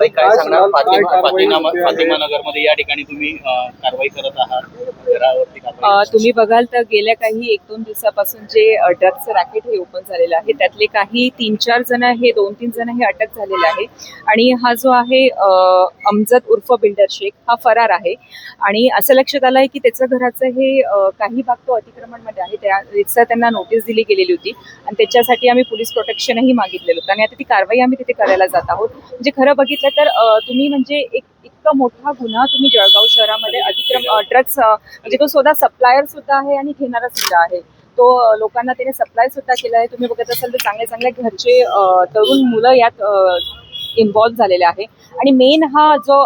ताई काय सांगणार फातिमा नगरमध्ये या ठिकाणी तुम्ही कारवाई करत आहात घरावरती तुम्ही बघाल तर गेल्या काही 1-2 दिवसापासून जे ड्रग्सचं रॅकेट हे ओपन झालेलं आहे त्यातले काही 3-4 जण हे 2-3 जण हे अटक झालेले आहे आणि हा जो आहे अमजद उर्फ बिल्डर शेख हा फरार आहे आणि असं लक्षात आलं आहे की त्याचं घराचं हे काही भाग तो अतिक्रमणमध्ये आहे त्याचा त्यांना नोटीस दिली गेलेली होती आणि त्याच्यासाठी आम्ही पोलीस प्रोटेक्शनही मागितलेलं होतं आणि आता ती कारवाई आम्ही तिथे करायला जात आहोत. म्हणजे खरं बघितलं तर तुम्ही म्हणजे इतका मोठा गुन्हा तुम्ही जळगाव शहरामध्ये ड्रग्स म्हणजे तो स्वतः सप्लायर सुद्धा आहे आणि घेणारा सुद्धा आहे. तो लोकांना त्याने सप्लाय सुद्धा केला आहे. तुम्ही बघत असाल तर चांगल्या चांगल्या घरचे तरुण मुलं यात इन्व्हॉल्व्ह झालेले आहे आणि मेन हा जो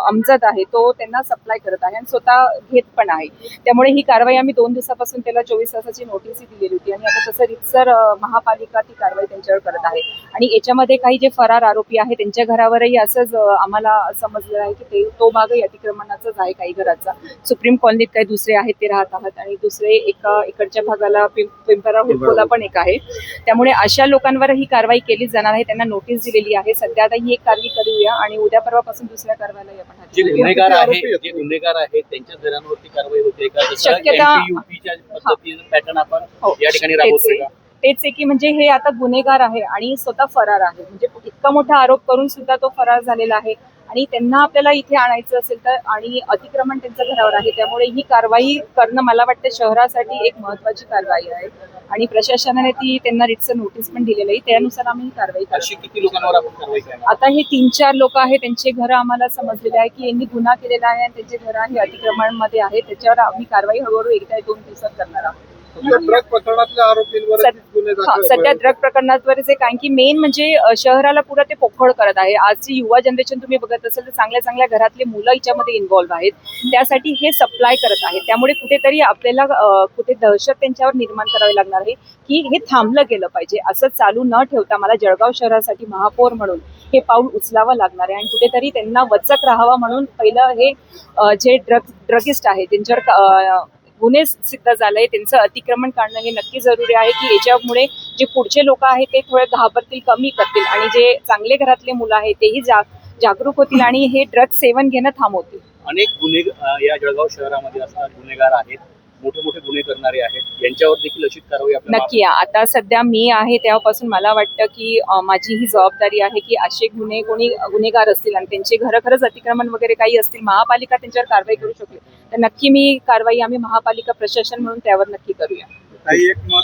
अमजद आहे तो त्यांना सप्लाय करत आहे आणि स्वतः घेत पण आहे. त्यामुळे ही कारवाई आम्ही 2 दिवसापासून त्याला 24 तासाची नोटीसही दिलेली होती आणि आता तसं रितसर महापालिका ती कारवाई त्यांच्यावर करत आहे आणि याच्यामध्ये काही जे फरार आरोपी आहे त्यांच्या घरावरही असंच आम्हाला समजलं आहे की तो भागही अतिक्रमणाचाच आहे. काही घराचा सुप्रीम कॉलनीत काही दुसरे आहेत ते राहत आहात आणि दुसरे इकडच्या भागाला पिंपरा हुडकोला पण एक आहे. त्यामुळे अशा लोकांवर ही कारवाई केली जाणार आहे. त्यांना नोटीस दिलेली आहे. सध्या आता ही एक कारवाई करूया आणि उद्या परवापासून दुसऱ्या कारवाईला आपण जे गुन्हेगार आहेत त्यांच्या घरांवरती कारवाई होते का? शक्यता यूपीच्या पद्धतीने पॅटर्न आपण या ठिकाणी राबवतोय का? तेच आहे की म्हणजे हे आता गुन्हेगार आहे आणि स्वतः फरार आहे. म्हणजे इतका मोठा आरोप करून सुद्धा तो फरार झालेला आहे आणि त्यांना आपल्याला इथे आणायचं असेल तर आणि अतिक्रमण त्यांच्या घरावर आहे. त्यामुळे ही कारवाई करणं मला वाटतं शहरासाठी एक महत्वाची कारवाई आहे आणि प्रशासनाने ती त्यांना रितसर नोटीस पण दिलेली आहे. त्यानुसार आम्ही ही कारवाई करतो. किती लोकांवर आपण कारवाई करणार? आता हे 3-4 लोक आहेत त्यांचे घर आम्हाला समजलेले आहे की यांनी गुन्हा केलेला आहे आणि त्यांचे घर हे अतिक्रमणमध्ये आहे. त्याच्यावर आम्ही कारवाई हळूहळू 1-2 दिवसात करणार आहोत. ड्रग प्रकरणातल्या आरोपींवर सध्या ड्रग प्रकरणावरच आहे कारण की मेन म्हणजे शहराला पुरा ते पोखळ करत आहे. आजची युवा जनरेशन तुम्ही बघत असाल तर चांगल्या चांगल्या घरातले मुलं याच्यामध्ये इन्व्हॉल्व्ह आहेत. त्यासाठी हे सप्लाय करत आहेत. त्यामुळे कुठेतरी आपल्याला कुठे दहशत त्यांच्यावर निर्माण करावी लागणार आहे की हे थांबलं गेलं पाहिजे. असं चालू न ठेवता मला जळगाव शहरासाठी महापौर म्हणून हे पाऊल उचलावं लागणार आहे आणि कुठेतरी त्यांना वचक राहावा म्हणून पहिलं हे जे ड्रगिस्ट आहे त्यांच्यावर गुन्हे सिद्ध झालंय त्यांचं अतिक्रमण काढणं हे नक्की जरुरी आहे की याच्यामुळे जे पुढचे लोक आहेत ते थोडे घाबरतील, कमी करतील आणि जे चांगले घरातले मुलं आहेत तेही जागरूक होतील आणि हे ड्रग्स सेवन घेणं थांबवतील. अनेक गुन्हे या जळगाव शहरामध्ये असतात. गुन्हेगार आहेत, मोठे मोठे गुन्हे करणारे आहेत. यांच्यावर देखील अशीच कारवाई नक्की. आता सध्या मी आहे तेव्हापासून मला वाटतं की माझी ही जबाबदारी आहे की असे कोणी गुन्हेगार असतील आणि त्यांचे घर खरंच अतिक्रमण वगैरे काही असतील, महापालिका त्यांच्यावर कारवाई करू शकते तर नक्की मी कारवाई आम्ही महापालिका प्रशासन म्हणून त्यावर नक्की करूया.